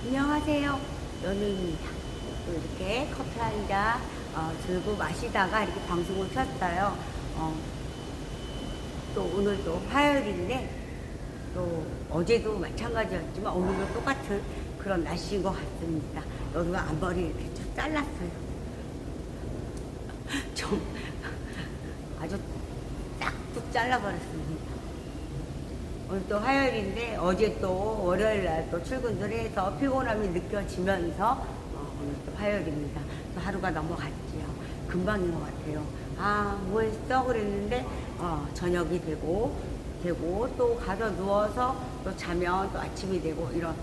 안녕하세요. 연우입니다. 또 이렇게 커피 한 잔 들고 마시다가 이렇게 방송을 켰어요. 또 오늘도 화요일인데 또 어제도 마찬가지였지만 오늘도 똑같은 그런 날씨인 것 같습니다. 여기가 앞머리 이렇게 좀 잘랐어요. 좀 아주 싹둑 잘라버렸습니다. 오늘 또 화요일인데 어제 또 월요일날 또 출근을 해서 피곤함이 느껴지면서 오늘 또 화요일입니다. 또 하루가 넘어갔지요. 금방인 것 같아요. 뭐 했어? 그랬는데 저녁이 되고 또 가서 누워서 또 자면 또 아침이 되고 이런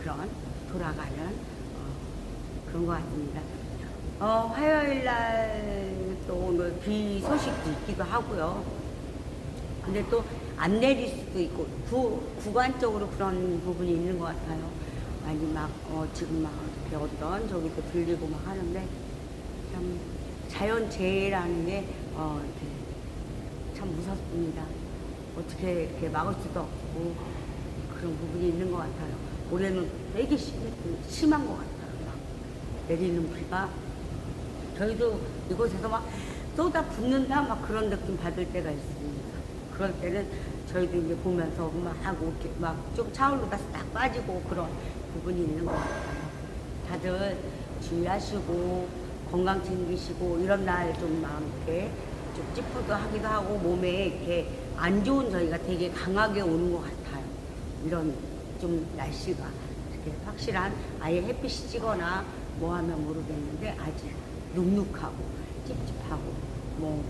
그런 돌아가는 그런 것 같습니다. 화요일날 또 오늘 비 소식도 있기도 하고요. 근데 또 안 내릴 수도 있고 구간적으로 그런 부분이 있는 것 같아요. 많이 막 지금 막 이렇게 어떤 저기도 들리고 막 하는데 참 자연재해라는 게 이렇게 참 무섭습니다. 어떻게 이렇게 막을 수도 없고 그런 부분이 있는 것 같아요. 올해는 되게 심한 것 같아요. 막 내리는 비가 저희도 이곳에서 막 쏟아붓는다 막 그런 느낌 받을 때가 있습니다. 그럴 때는 저희도 이제 보면서 막 좀 차오르다가 딱 빠지고 그런 부분이 있는 것 같아요. 다들 주의하시고 건강 챙기시고 이런 날 좀 막 이렇게 좀 찌푸도 하기도 하고 몸에 이렇게 안 좋은 저희가 되게 강하게 오는 것 같아요. 이런 좀 날씨가 이렇게 확실한 아예 햇빛이 찌거나 뭐 하면 모르겠는데 아직 눅눅하고 찝찝하고 뭐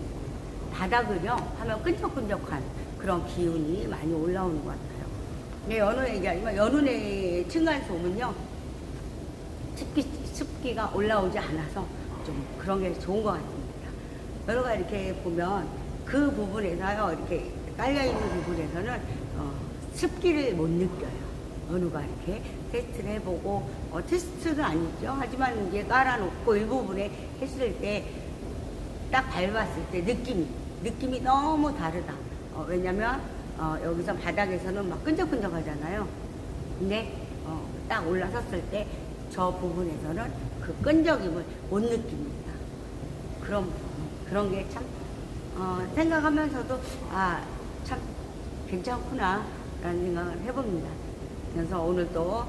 바닥을요 하면 끈적끈적한 그런 기운이 많이 올라오는 것 같아요. 근데 연운 얘기 아니면 연운의 층간소음은요 습기가 올라오지 않아서 좀 그런 게 좋은 것 같습니다. 연우가 이렇게 보면 그 부분에서요 이렇게 깔려있는 부분에서는 습기를 못 느껴요. 연우가 이렇게 테스트를 해보고 테스트는 아니죠. 하지만 이제 깔아놓고 일부분에 했을 때 딱 밟았을 때 느낌이 너무 다르다. 왜냐면 여기서 바닥에서는 막 끈적끈적 하잖아요. 근데 딱 올라섰을 때 저 부분에서는 그 끈적임을 못 느낍니다. 그런 게 참 생각하면서도 참 괜찮구나 라는 생각을 해봅니다. 그래서 오늘도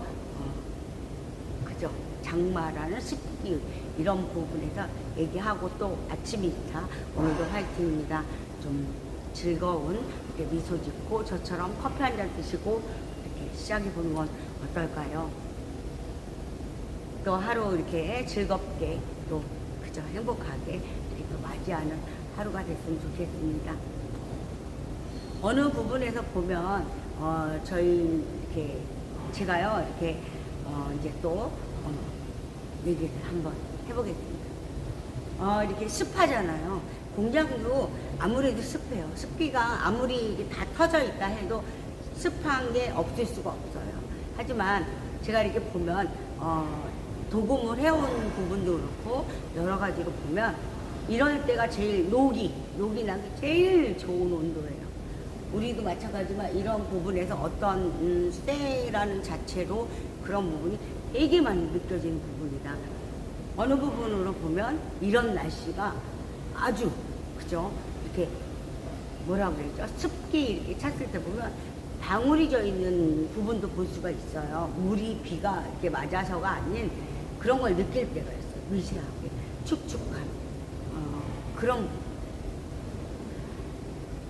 그죠 장마라는 습기 이런 부분에서 얘기하고 또 아침이니까 오늘도 화이팅입니다. 좀 즐거운 이렇게 미소 짓고 저처럼 커피 한 잔 드시고 이렇게 시작해 보는 건 어떨까요? 또 하루 이렇게 즐겁게 또 그저 행복하게 이렇게 또 맞이하는 하루가 됐으면 좋겠습니다. 어느 부분에서 보면 저희 이렇게 제가요 이렇게 이제 또 얘기를 한번 해보겠습니다. 이렇게 습하잖아요. 공장도 아무래도 습해요. 습기가 아무리 다 터져 있다 해도 습한 게 없을 수가 없어요. 하지만 제가 이렇게 보면 도금을 해온 부분도 그렇고 여러 가지로 보면 이럴 때가 제일 녹이 나기 제일 좋은 온도예요. 우리도 마찬가지지만 이런 부분에서 어떤 쇠라는 자체로 그런 부분이 되게 많이 느껴지는 부분이다. 어느 부분으로 보면 이런 날씨가 아주 그죠? 이렇게 뭐라고 그랬죠? 습기 이렇게 찼을 때 보면 방울이 져 있는 부분도 볼 수가 있어요. 물이 비가 이렇게 맞아서가 아닌 그런 걸 느낄 때가 있어요. 미세하게 축축한 그런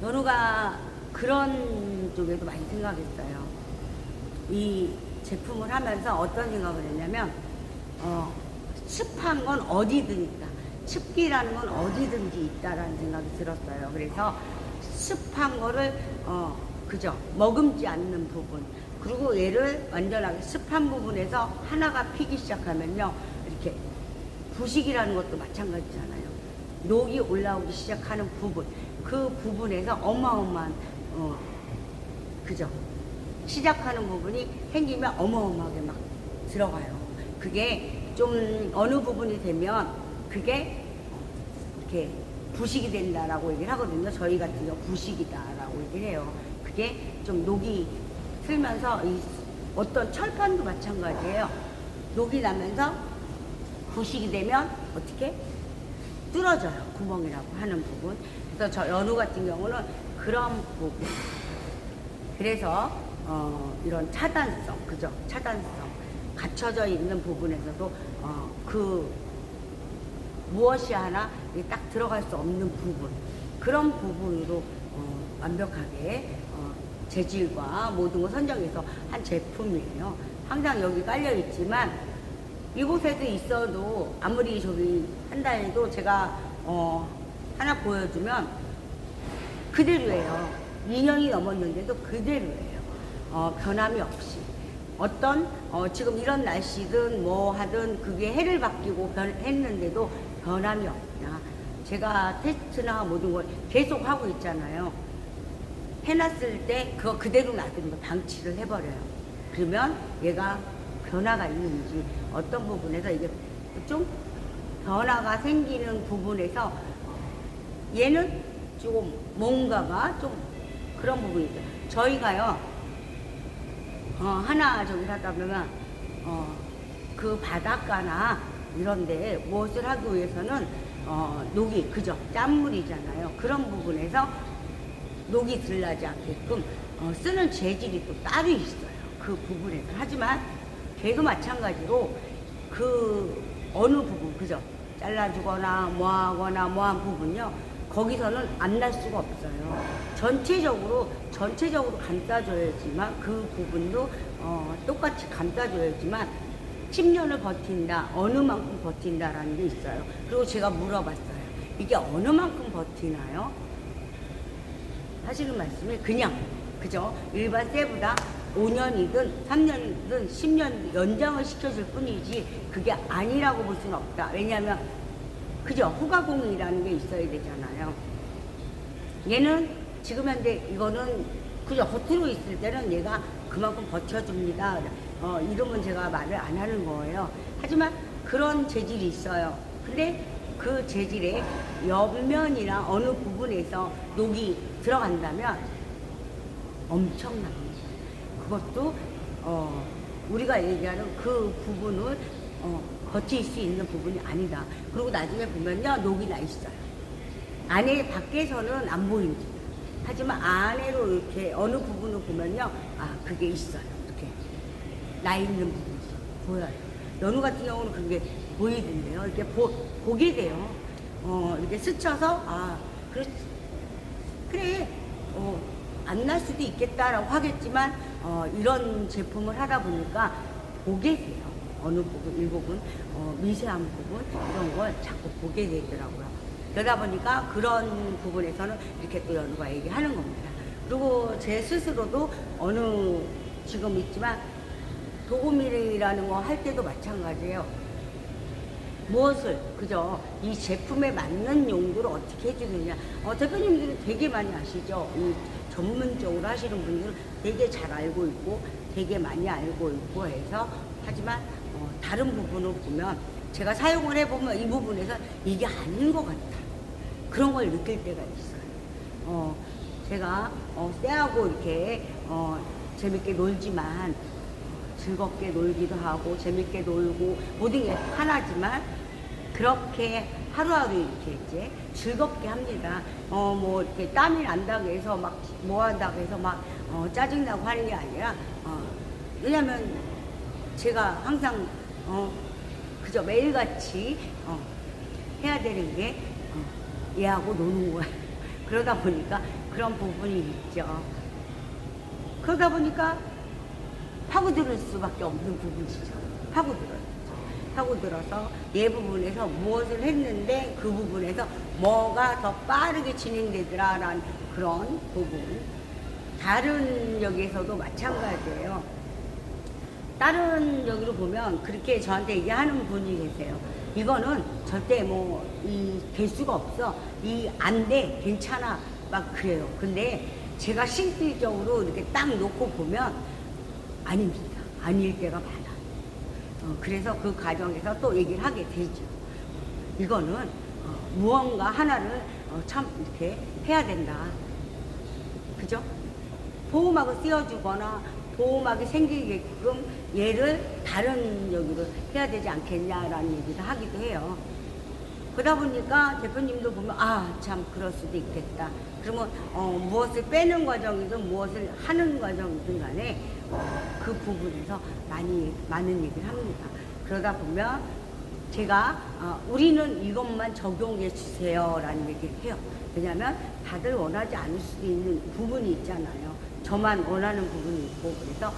연우가 그런 쪽에도 많이 생각했어요. 이 제품을 하면서 어떤 생각을 했냐면 습한 건 어디든 있다. 습기라는 건 어디든지 있다라는 생각이 들었어요. 그래서 습한 거를 그죠 머금지 않는 부분 그리고 얘를 완전하게 습한 부분에서 하나가 피기 시작하면요 이렇게 부식이라는 것도 마찬가지잖아요. 녹이 올라오기 시작하는 부분 그 부분에서 어마어마한 그죠 시작하는 부분이 생기면 어마어마하게 막 들어가요. 그게 좀 어느 부분이 되면 그게 이렇게 부식이 된다라고 얘기를 하거든요. 저희 같은 경우 부식이다라고 얘기를 해요. 그게 좀 녹이 틀면서 이 어떤 철판도 마찬가지예요. 녹이 나면서 부식이 되면 어떻게 뚫어져요. 구멍이라고 하는 부분. 그래서 저 연우 같은 경우는 그런 부분. 그래서 이런 차단성, 그죠? 차단성 갖춰져 있는 부분에서도 그 무엇이 하나 딱 들어갈 수 없는 부분, 그런 부분으로 완벽하게 재질과 모든 걸 선정해서 한 제품이에요. 항상 여기 깔려 있지만 이곳에도 있어도 아무리 저기 한다 해도 제가 하나 보여주면 그대로예요. 2년이 넘었는데도 그대로예요. 변함이 없이. 어떤 지금 이런 날씨든 뭐 하든 그게 해를 바뀌고 했는데도 변함이 없냐. 제가 테스트나 모든 걸 계속 하고 있잖아요. 해놨을 때 그거 그대로 놔두는 거 방치를 해버려요. 그러면 얘가 변화가 있는지 어떤 부분에서 이게 좀 변화가 생기는 부분에서 얘는 조금 뭔가가 좀 그런 부분이 있어요. 저희가요 하나 저기 하다 보면 그 바닷가나 이런데 무엇을 하기 위해서는 녹이 그죠 짠물이잖아요. 그런 부분에서 녹이 들나지 않게끔 쓰는 재질이 또 따로 있어요. 그 부분에서. 하지만 걔도 마찬가지로 그 어느 부분 그죠 잘라주거나 뭐하거나 뭐한 부분요 거기서는 안 날 수가 없어요. 전체적으로 감싸줘야지만 그 부분도 똑같이 감싸줘야지만 10년을 버틴다, 어느 만큼 버틴다라는 게 있어요. 그리고 제가 물어봤어요. 이게 어느 만큼 버티나요? 하시는 말씀이 그냥 그죠? 일반 쇠보다 5년이든 3년이든 10년 연장을 시켜줄 뿐이지 그게 아니라고 볼 수는 없다. 왜냐하면 그죠? 후가공이라는 게 있어야 되잖아요. 얘는 지금 현재 이거는 그죠? 겉으로 있을 때는 얘가 그만큼 버텨줍니다. 이름은 제가 말을 안 하는 거예요. 하지만 그런 재질이 있어요. 근데 그 재질의 옆면이나 어느 부분에서 녹이 들어간다면 엄청납니다. 그것도 우리가 얘기하는 그 부분을 버틸 수 있는 부분이 아니다. 그리고 나중에 보면요 녹이 나 있어요. 안에 밖에서는 안 보입니다. 하지만 안으로 이렇게 어느 부분을 보면요 그게 있어요. 이렇게 나 있는 부분이 보여요. 연우 같은 경우는 그게 보이던데요. 이렇게 보게 돼요. 이렇게 스쳐서 그래 안 날 수도 있겠다라고 하겠지만 이런 제품을 하다 보니까 보게 돼요. 어느 부분, 일부분, 미세한 부분 이런 걸 자꾸 보게 되더라고요. 그러다 보니까 그런 부분에서는 이렇게 또 연우가 얘기하는 겁니다. 그리고 제 스스로도 지금 있지만 도구미이라는 거 할 때도 마찬가지예요. 무엇을 그죠? 이 제품에 맞는 용도를 어떻게 해주느냐. 대표님들은 되게 많이 아시죠? 이 전문적으로 하시는 분들은 되게 잘 알고 있고 되게 많이 알고 있고 해서 하지만 다른 부분을 보면 제가 사용을 해보면 이 부분에서 이게 아닌 것 같다. 그런 걸 느낄 때가 있어요. 제가 쎄하고 이렇게 재밌게 놀지만 즐겁게 놀기도 하고 재밌게 놀고 모든 게 하나지만 그렇게 하루하루 이렇게 이제 즐겁게 합니다. 뭐 이렇게 땀이 난다고 해서 막 뭐 한다고 해서 막 짜증나고 하는 게 아니라 왜냐면 제가 항상 그저 매일같이 해야 되는 게 얘하고 노는 거예요. 그러다 보니까 그런 부분이 있죠. 그러다 보니까 파고들 수밖에 없는 부분이죠. 파고들어서 얘 부분에서 무엇을 했는데 그 부분에서 뭐가 더 빠르게 진행되더라라는 그런 부분. 다른 역에서도 마찬가지예요. 다른 역으로 보면 그렇게 저한테 얘기하는 분이 계세요. 이거는 절대 될 수가 없어. 안 돼. 괜찮아. 막 그래요. 근데 제가 실질적으로 이렇게 딱 놓고 보면 아닙니다. 아닐 때가 많아. 그래서 그 과정에서 또 얘기를 하게 되죠. 이거는 무언가 하나를 참 이렇게 해야 된다. 그죠? 보호막을 씌워주거나 보호막이 생기게끔 얘를 다른 여기로 해야 되지 않겠냐라는 얘기를 하기도 해요. 그러다 보니까 대표님도 보면 참 그럴 수도 있겠다. 그러면 무엇을 빼는 과정이든 무엇을 하는 과정이든 간에 그 부분에서 많은 얘기를 합니다. 그러다 보면 제가 우리는 이것만 적용해 주세요 라는 얘기를 해요. 왜냐하면 다들 원하지 않을 수도 있는 부분이 있잖아요. 저만 원하는 부분이 있고, 그래서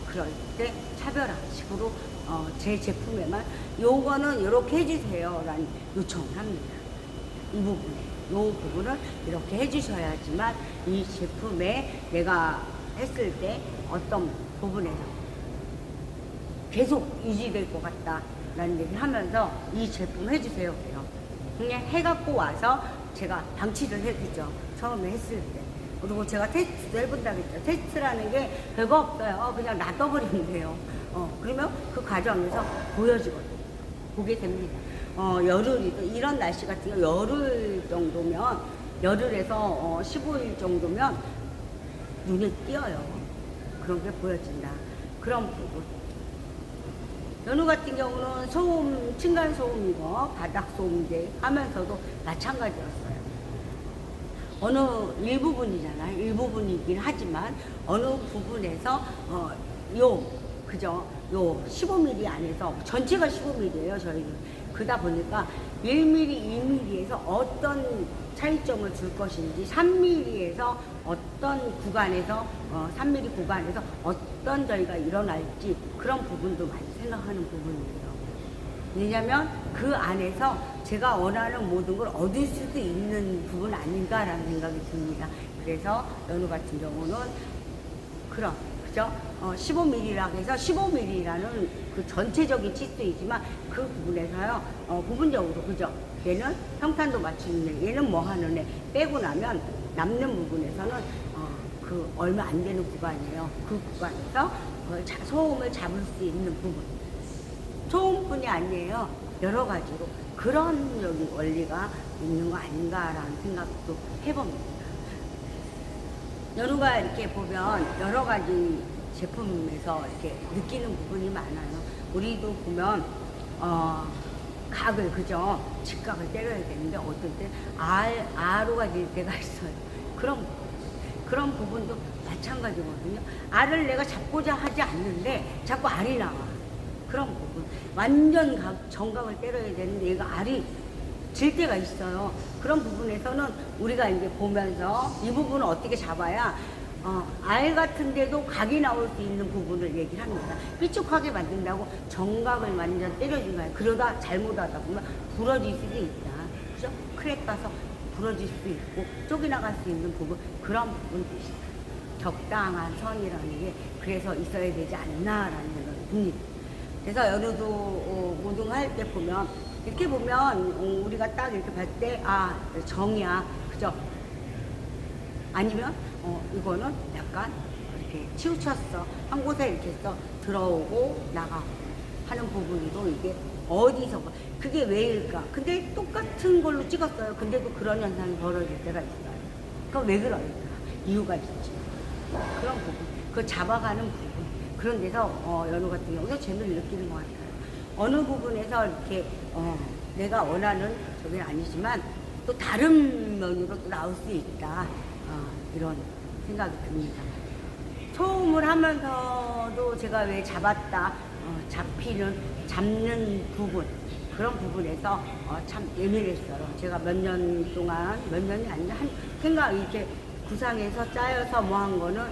그럴 때 차별화식으로 제 제품에만 요거는 이렇게 해주세요 라는 요청을 합니다. 이 부분을 이렇게 해주셔야지만 이 제품에 내가 했을 때 어떤 부분에서 계속 유지될 것 같다 라는 얘기를 하면서 이 제품 해주세요 그래요. 그냥 해갖고 와서 제가 방치를 해주죠. 처음에 했을 때. 그리고 제가 테스트도 해본다고 했죠. 테스트라는 게 별거 없어요. 그냥 놔둬버리면 돼요. 그러면 그 과정에서 보여지거든요. 보게 됩니다. 열흘이도 이런 날씨 같은 경우 열흘 정도면, 열흘에서 15일 정도면 눈에 띄어요. 그런 게 보여진다. 그런 부분. 연우 같은 경우는 소음, 층간소음이고 바닥소음제 하면서도 마찬가지였어요. 어느 일부분이잖아요. 일부분이긴 하지만 어느 부분에서 그죠? 요 15mm 안에서 전체가 15mm예요. 저희는. 그러다 보니까 1mm, 2mm에서 어떤 차이점을 줄 것인지 3mm에서 어떤 구간에서 3mm 구간에서 어떤 저희가 일어날지 그런 부분도 많이 생각하는 부분이에요. 왜냐하면 그 안에서 제가 원하는 모든 걸 얻을 수도 있는 부분 아닌가라는 생각이 듭니다. 그래서 연우 같은 경우는 그죠? 15mm라고 해서 15mm라는 그 전체적인 치수이지만 그 부분에서요, 부분적으로, 그죠? 얘는 평탄도 맞추는 애, 얘는 뭐 하는 애 빼고 나면 남는 부분에서는 그 얼마 안 되는 구간이에요. 그 구간에서 소음을 잡을 수 있는 부분. 소음뿐이 아니에요. 여러 가지로 그런 여기 원리가 있는 거 아닌가라는 생각도 해봅니다. 연우가 이렇게 보면 여러 가지 제품에서 이렇게 느끼는 부분이 많아요. 우리도 보면 각을, 그죠? 직각을 때려야 되는데 어떨 때 R로가 될 때가 있어요. 그런 부분도 마찬가지거든요. R을 내가 잡고자 하지 않는데 자꾸 R이 나와. 그런 부분. 완전 정각을 때려야 되는데 얘가 R이 질 때가 있어요. 그런 부분에서는 우리가 이제 보면서 이 부분을 어떻게 잡아야 알 같은데도 각이 나올 수 있는 부분을 얘기를 합니다. 삐죽하게 만든다고 정각을 완전 때려준 거예요. 그러다 잘못하다 보면 부러질 수도 있다. 그죠? 크랙 가서 부러질 수도 있고 쪼개 나갈 수 있는 부분, 그런 부분도 있어요. 적당한 선이라는 게 그래서 있어야 되지 않나라는 생각이 듭니다. 그래서 연우도 모등할 때 보면 이렇게 보면 우리가 딱 이렇게 봤을 때 정이야, 그죠? 아니면 이거는 약간 이렇게 치우쳤어, 한 곳에 이렇게 해서 들어오고 나가고 하는 부분이고, 이게 어디서 그게 왜일까? 근데 똑같은 걸로 찍었어요. 근데도 그런 현상이 벌어질 때가 있어요. 그럼 왜 그럴까? 이유가 있지. 그런 부분, 그 잡아가는 부분, 그런 데서 연우 같은 경우도 재미를 느끼는 것 같아요. 어느 부분에서 이렇게 내가 원하는 저게 아니지만 또 다른 면으로 또 나올 수 있다, 이런 생각이 듭니다. 소음을 하면서도 제가 왜 잡는 부분, 그런 부분에서 참 예민했어요. 제가 몇 년이 아니라 생각 이렇게 구상해서 짜여서 뭐 한 거는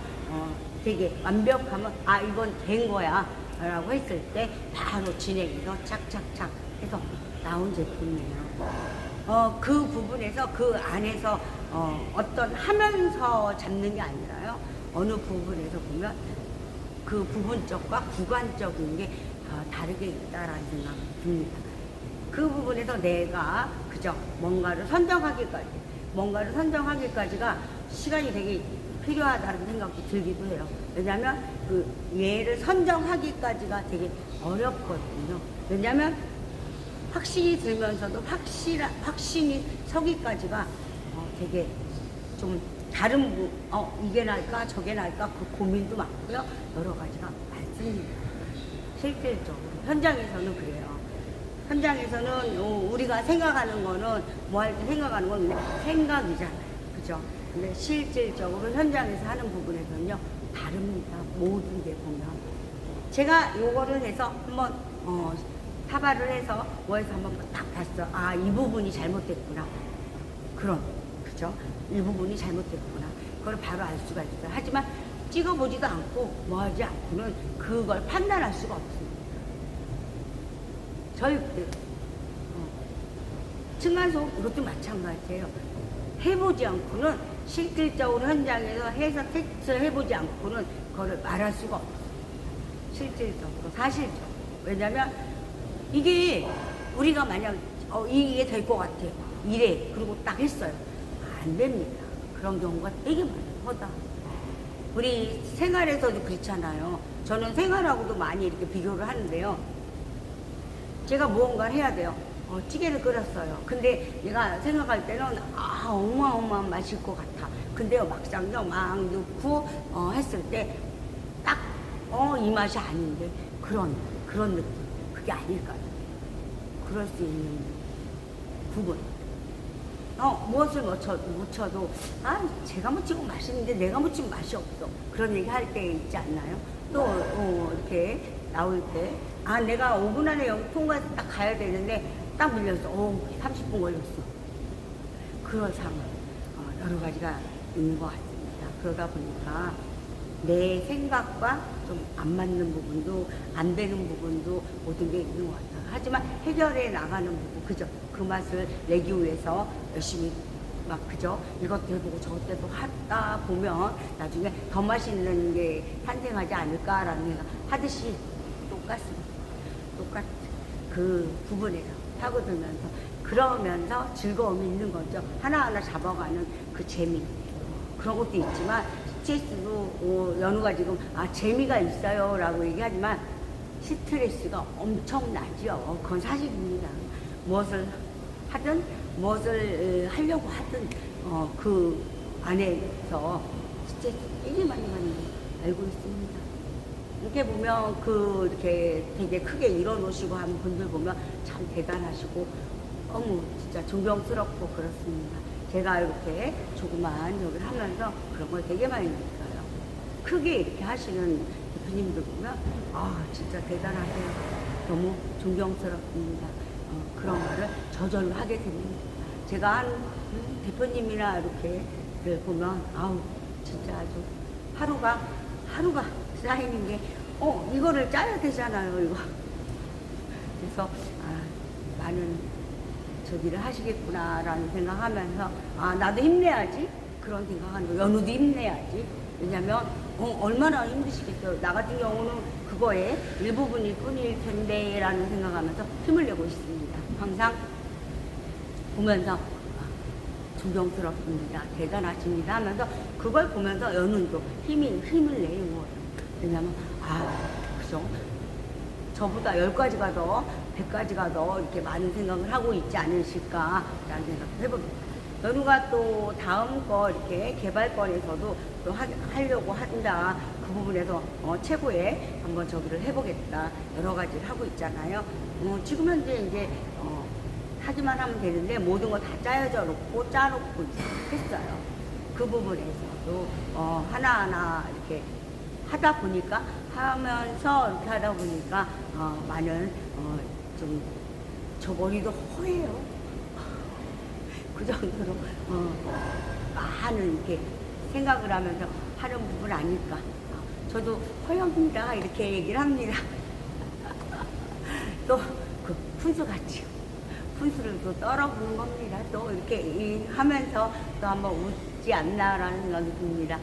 되게 완벽하면 이건 된 거야 라고 했을 때 바로 진행해서 착착착 해서 나온 제품이에요. 그 부분에서 그 안에서 어떤 하면서 잡는 게 아니라요, 어느 부분에서 보면 그 부분적과 구간적인 게 다르게 있다라는 생각이 듭니다. 그 부분에서 내가 그저 뭔가를 선정하기까지가 시간이 되게 필요하다는 생각도 들기도 해요. 왜냐하면 그 얘를 선정하기까지가 되게 어렵거든요. 왜냐하면 확신이 들면서도 확신이 서기까지가 되게 좀 다른 이게 날까 저게 날까 그 고민도 많고요. 여러 가지가 많습니다. 실질적으로 현장에서는 그래요. 현장에서는 우리가 생각하는 거는 뭐 할 때 생각하는 건 그냥 생각이잖아요. 그죠? 근데 실질적으로 현장에서 하는 부분에서는요 다릅니다. 모든 게 보면 제가 요거를 해서 한번 사발을 해서 뭐해서 한번 딱 봤어. 아, 이 부분이 잘못됐구나. 그런 그죠? 이 부분이 잘못됐구나. 그걸 바로 알 수가 있어요. 하지만 찍어보지도 않고 뭐하지 않고는 그걸 판단할 수가 없습니다. 절대. 층간소음 이것도 마찬가지예요. 해보지 않고는 실질적으로 현장에서 해서 테스트 해보지 않고는 그거를 말할 수가 없어요. 실질적으로 사실적으로. 왜냐면 이게 우리가 만약 이게 될 것 같아 이래 그리고 딱 했어요. 안 됩니다. 그런 경우가 되게 많아요. 허다. 우리 생활에서도 그렇잖아요. 저는 생활하고도 많이 이렇게 비교를 하는데요. 제가 무언가를 해야 돼요. 찌개를 끓였어요. 근데 내가 생각할 때는 어마어마한 맛일 것 같아. 근데요 막상요 막 넣고 했을 때 딱 이 맛이 아닌데 그런 느낌. 그게 아닐까요? 그럴 수 있는 부분. 무엇을 묻혀도 제가 묻히고 맛있는데 내가 묻히면 맛이 없어. 그런 얘기 할 때 있지 않나요? 또 이렇게 나올 때 내가 5분 안에 여기 통과해서 딱 가야 되는데 딱 밀렸어. 30분 걸렸어. 그런 상황 여러 가지가 있는 것 같습니다. 그러다 보니까 내 생각과 좀 안 맞는 부분도 안 되는 부분도 모든 게 있는 것 같아요. 하지만 해결해 나가는 부분 그죠? 그 맛을 내기 위해서 열심히 막 그죠? 이것도 해보고 저것도 해보고 하다 보면 나중에 더 맛있는 게 탄생하지 않을까라는 생각 하듯이 똑같습니다. 똑같 그 부분에서 파고들면서 그러면서 즐거움이 있는 거죠. 하나하나 잡아가는 그 재미 그런 것도 있지만 스트레스도 연우가 지금 재미가 있어요 라고 얘기하지만 스트레스가 엄청나죠. 그건 사실입니다. 무엇을 하든 무엇을 하려고 하든 그 안에서 스트레스 되게 많이 받는 거 알고 있습니다. 이렇게 보면 이렇게 되게 크게 일어놓으시고 하는 분들 보면 참 대단하시고 너무 진짜 존경스럽고 그렇습니다. 제가 이렇게 조그만 여기를 하면서 그런 걸 되게 많이 느껴요. 크게 이렇게 하시는 대표님들 보면 진짜 대단하세요. 너무 존경스럽습니다. 그런 거를 저절로 하게 됩니다. 제가 한 대표님이나 이렇게 보면 진짜 아주 하루가 쌓이는 게 이거를 짜야 되잖아요. 이거 그래서 많은 저기를 하시겠구나라는 생각하면서 나도 힘내야지 그런 생각하는 거. 연우도 힘내야지. 왜냐면 얼마나 힘드시겠어요. 나 같은 경우는 그거에 일부분일 뿐일 텐데 라는 생각하면서 힘을 내고 있습니다. 항상 보면서 존경스럽습니다. 대단하십니다 하면서 그걸 보면서 연우도 힘을 내는 거예요. 왜냐면 그죠? 저보다 10가지가 더 100가지가 더 이렇게 많은 생각을 하고 있지 않으실까라는 생각을 해봅니다. 연우가 또 다음 거 이렇게 개발권에서도 또 하려고 한다. 그 부분에서 최고의 한번 저기를 해보겠다. 여러 가지를 하고 있잖아요. 지금 현재 이제 하기만 하면 되는데 모든 거 다 짜여져 짜놓고 했어요. 그 부분에서도 하나하나 이렇게 하다 보니까 하면서 이렇게 하다 보니까 많은 좀 저 머리도 허해요. 그 정도로 많은 이렇게 생각을 하면서 하는 부분 아닐까. 저도 허영입니다 이렇게 얘기를 합니다. 또 그 푼수같이 푼수를 또 떨어보는 겁니다. 또 이렇게 하면서 또 한번 웃지 않나라는 생각이 듭니다.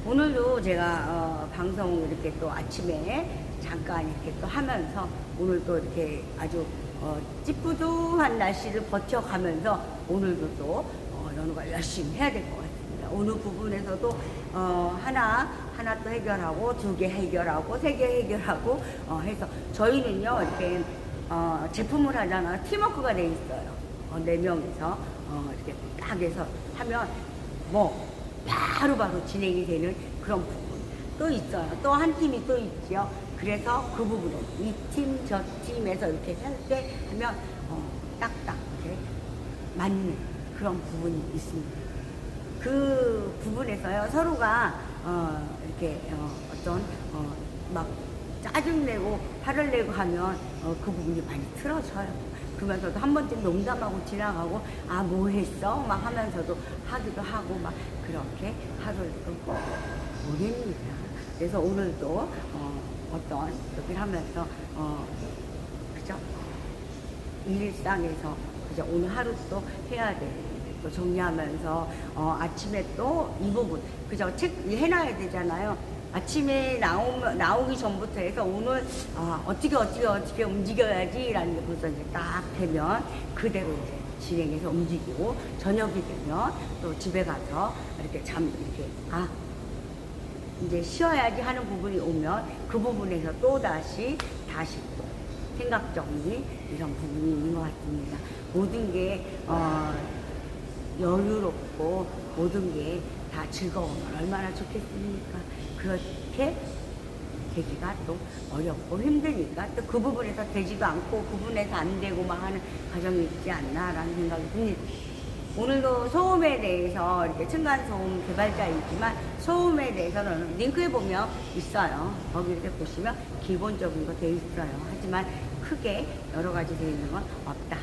오늘도 제가 방송 이렇게 또 아침에 잠깐 이렇게 또 하면서 오늘 또 이렇게 아주 찌뿌둥한 날씨를 버텨가면서 오늘도 또 연우가 열심히 해야 될 것 같습니다. 어느 부분에서도 하나 또 해결하고 2개 해결하고 3개 해결하고 해서 저희는요 이렇게 제품을 하잖아. 팀워크가 돼 있어요. 4명이서 이렇게 딱 해서 하면 뭐 바로바로 진행이 되는 그런 부분 또 있어요. 또 한 팀이 또 있지요. 그래서 그 부분에 이 팀 저 팀에서 이렇게 할 때 하면 딱딱 이렇게 맞는 그런 부분이 있습니다. 그 부분에서요 서로가 이렇게 어떤 막 짜증내고 화를 내고 하면 그 부분이 많이 틀어져요. 그러면서도 한 번쯤 농담하고 지나가고 아 뭐 했어? 막 하면서도 하기도 하고 막 그렇게 하루를 또 보냅니다. 그래서 오늘도 어떤 여기를 하면서 그죠? 일상에서 그죠? 오늘 하루 또 해야 돼. 또 정리하면서 아침에 또 이 부분 그죠? 책 해놔야 되잖아요. 아침에 나오기 전부터 해서 오늘 어떻게 움직여야지라는 게 벌써 이제 딱 되면 그대로 이제 진행해서 움직이고 저녁이 되면 또 집에 가서 이렇게 이렇게 이제 쉬어야지 하는 부분이 오면 그 부분에서 또 다시 또 생각 정리 이런 부분이 있는 것 같습니다. 모든 게 여유롭고 모든 게 다 즐거우면 얼마나 좋겠습니까? 그렇게 되기가 또 어렵고 힘드니까 또 그 부분에서 되지도 않고 그 부분에서 안 되고 막 하는 과정이 있지 않나라는 생각이 듭니다. 오늘도 소음에 대해서 이렇게 층간소음 개발자이지만 소음에 대해서는 링크에 보면 있어요. 거기 이렇게 보시면 기본적인 거 돼 있어요. 하지만 크게 여러 가지 돼 있는 건 없다.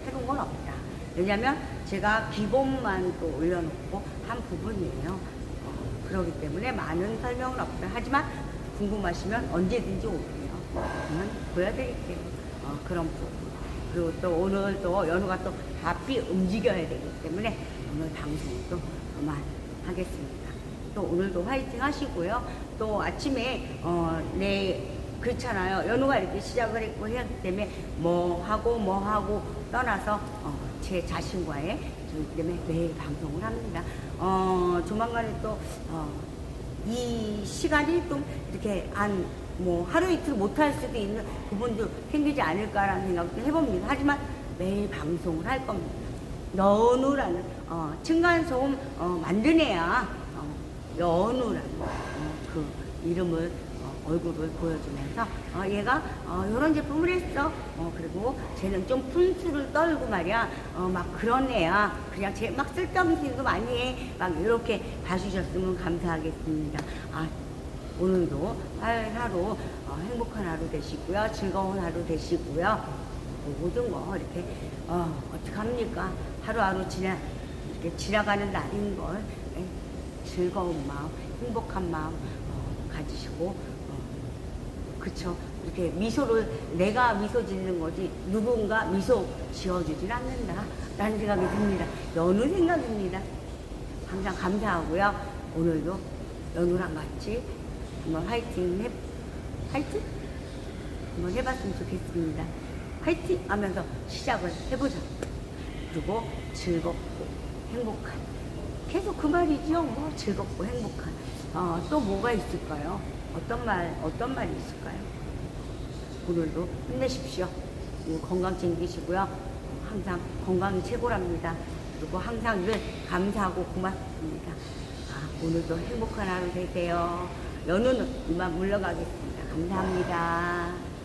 새로운 건 없다. 왜냐면 제가 기본만 또 올려놓고 한 부분이에요. 그렇기 때문에 많은 설명은 없다. 하지만 궁금하시면 언제든지 오세요. 그러면 보여드릴게요. 그런 부분. 그리고 또 오늘 또 연우가 또 바삐 움직여야 되기 때문에 오늘 방송도 그만하겠습니다. 또 오늘도 화이팅 하시고요. 또 아침에 그렇잖아요. 연우가 이렇게 시작을 했고 해야 하기 때문에 뭐 하고 떠나서 제 자신과의 저희 때문에 매일 방송을 합니다. 조만간에 또 이 시간이 좀 이렇게 뭐 하루 이틀 못할 수도 있는 부분도 생기지 않을까라는 생각도 해봅니다. 하지만 매일 방송을 할 겁니다. 연우라는 층간소음 만든 애야 연우라는 그 이름을 얼굴을 보여주면서 얘가 이런 제품을 했어. 그리고 쟤는 좀 분수를 떨고 말이야. 막 그런 애야. 그냥 쟤 막 쓸데없는 짓도 많이 해. 막 이렇게 봐주셨으면 감사하겠습니다. 오늘도 하루 행복한 하루 되시고요. 즐거운 하루 되시고요. 모든 거 이렇게 어떡합니까? 하루하루 이렇게 지나가는 날인 걸 즐거운 마음, 행복한 마음 가지시고 그쵸. 이렇게 내가 미소 짓는 거지, 누군가 미소 지어주질 않는다. 라는 생각이 듭니다. 연우 생각입니다. 항상 감사하고요. 오늘도 연우랑 같이 한번 화이팅? 한번 해봤으면 좋겠습니다. 화이팅! 하면서 시작을 해보자. 그리고 즐겁고 행복한. 계속 그 말이죠. 뭐 즐겁고 행복한. 또 뭐가 있을까요? 어떤 말이 있을까요? 오늘도 힘내십시오. 건강 챙기시고요. 항상 건강이 최고랍니다. 그리고 항상 늘 감사하고 고맙습니다. 오늘도 행복한 하루 되세요. 연우는 이만 물러가겠습니다. 감사합니다.